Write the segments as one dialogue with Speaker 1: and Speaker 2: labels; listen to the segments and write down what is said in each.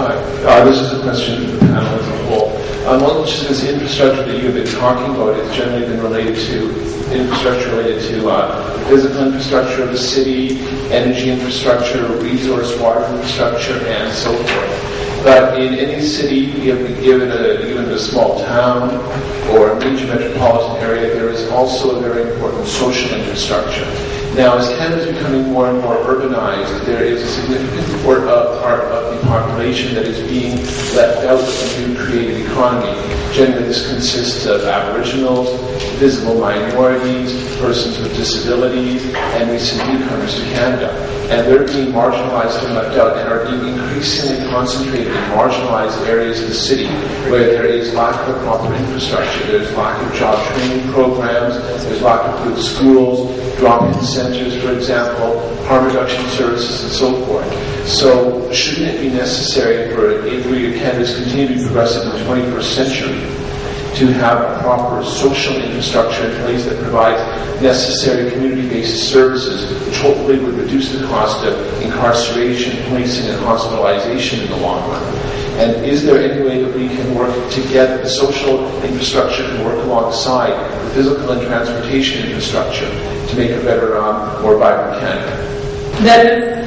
Speaker 1: Hi. This is a question for the panel as a whole. One which is this infrastructure that you've been talking about has generally been related to infrastructure related to physical infrastructure of the city, energy infrastructure, resource water infrastructure, and so forth. But in any city, given a small town or a major metropolitan area, there is also a very important social infrastructure. Now, as Canada is becoming more and more urbanized, there is a significant part of the population that is being left out of the new created economy. Generally, this consists of Aboriginals, visible minorities, persons with disabilities, and recent newcomers to Canada. And they're being marginalized and left out and are being increasingly concentrated in marginalized areas of the city where there is lack of proper infrastructure. There's lack of job training programs, there's lack of good schools, drop-in centers, for example, harm reduction services, and so forth. So shouldn't it be necessary for, if Canada's continue to be progressive in the 21st century, to have a proper social infrastructure in place that provides necessary community-based services, which hopefully would reduce the cost of incarceration, policing, and hospitalization in the long run? And is there any way that we can work together, the social infrastructure can work alongside the physical and transportation infrastructure to make a better, more vibrant Canada?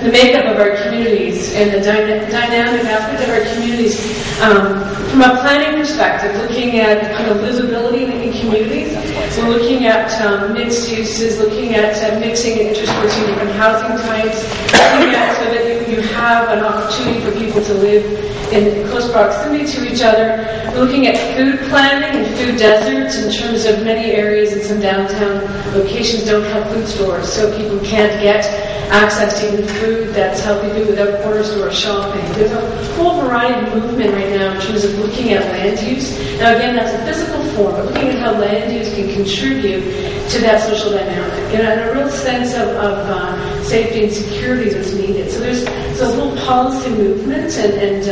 Speaker 2: The makeup of our communities and the dynamic aspect of our communities, from a planning perspective, looking at kind of livability in communities, so looking at mixed uses, looking at mixing and interspersing different housing types, looking at so that you have an opportunity for people to live in close proximity to each other. We're looking at food planning and food deserts in terms of many areas and some downtown locations don't have food stores, so people can't get access to even food that's healthy food without corner store shopping. There's a whole variety of movement right now in terms of looking at land use. Now again, that's a physical form, but looking at how land use can contribute to that social dynamic. And a real sense of safety and security that's needed. So there's a whole policy movement, and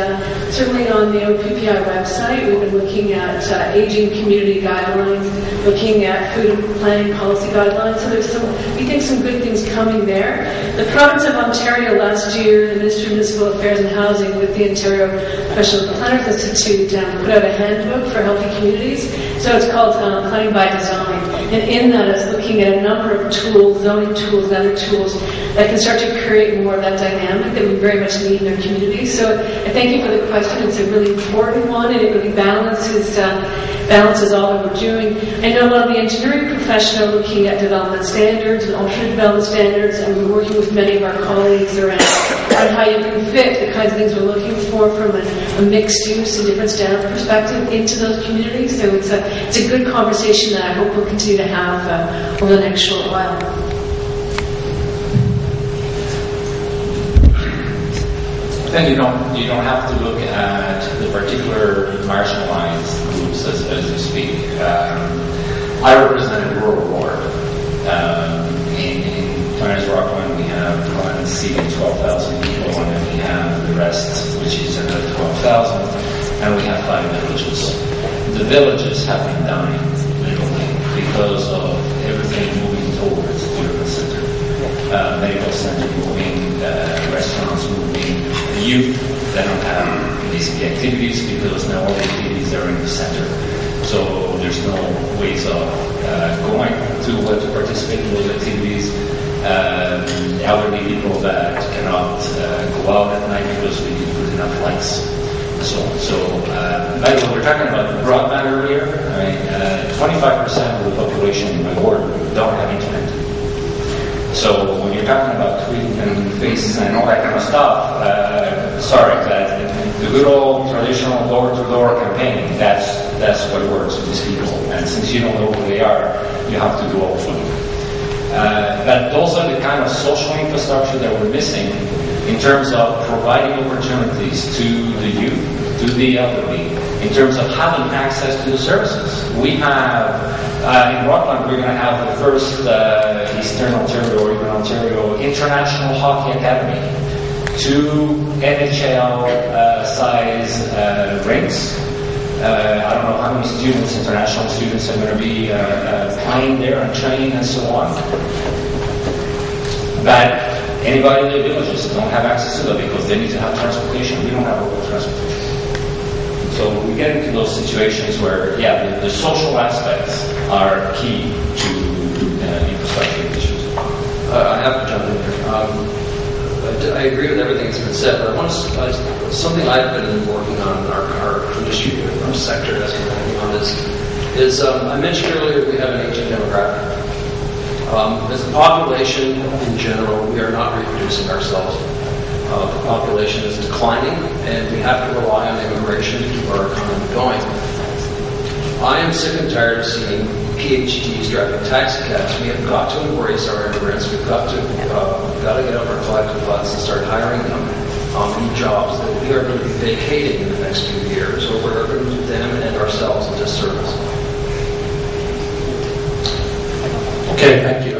Speaker 2: certainly on the OPPI website, we've been looking at aging community guidelines, looking at food and planning policy guidelines. So there's we think some good things coming there. The province of Ontario last year, the Ministry of Municipal Affairs and Housing with the Ontario Professional Planners Institute put out a handbook for healthy communities. So it's called Planning by Design. And in that it's looking at a number of tools, zoning tools and other tools that can start to create more of that dynamic that we very much need in our communities. So I thank you for the question. It's a really important one, and it really balances all that we're doing. I know a lot of the engineering profession are looking at development standards and alternate development standards, and we're working with many of our colleagues around how you can fit the kinds of things we're looking for from a mixed use and different standard perspective into those communities. So it's a good conversation that I hope we'll continue to have over the next short while.
Speaker 3: I think you don't have to look at the particular marginalized groups as you speak. I represent a rural ward. In Planners Rockland, we have one seating 12,000 people, and then we have the rest, which is another 12,000, and we have 5 villages. The villages have been dying, literally, because of everything moving towards the urban center. Medical center moving, restaurants moving, youth that don't have basic activities because now all the activities are in the center. So there's no ways of going to participate in those activities. Elderly people that cannot go out at night because we didn't put enough lights. So by the way, we're talking about broadband earlier. 25% of the population in my ward don't have internet. So when you're talking about tweeting and faces and all that kind of stuff, but the good old traditional door-to-door campaign, that's what works with these people. And since you don't know who they are, you have to do all for them. But those are the kind of social infrastructure that we're missing in terms of providing opportunities to the youth, to the elderly, in terms of having access to the services. We have, in Rockland, we're going to have the first Eastern Ontario or even Ontario International Hockey Academy. 2 NHL size rinks. I don't know how many students, international students, are going to be playing there and training and so on. But Anybody in the villages don't have access to that because they need to have transportation. We don't have local transportation. So we get into those situations where, yeah, the social aspects are key to infrastructure issues.
Speaker 4: I have to jump in here. I agree with everything that's been said, but I want to, something I've been working on in our industry, our sector has been working on is I mentioned earlier we have an aging demographic. As a population in general, we are not reproducing ourselves. The population is declining, and we have to rely on immigration to keep our economy going. I am sick and tired of seeing PhDs driving taxi cabs. We have got to embrace our immigrants. We've got to get up our collective butts and start hiring them in jobs that we are going to be vacating in the next few years, or we're going to do them and ourselves a disservice.
Speaker 5: Okay, thank you.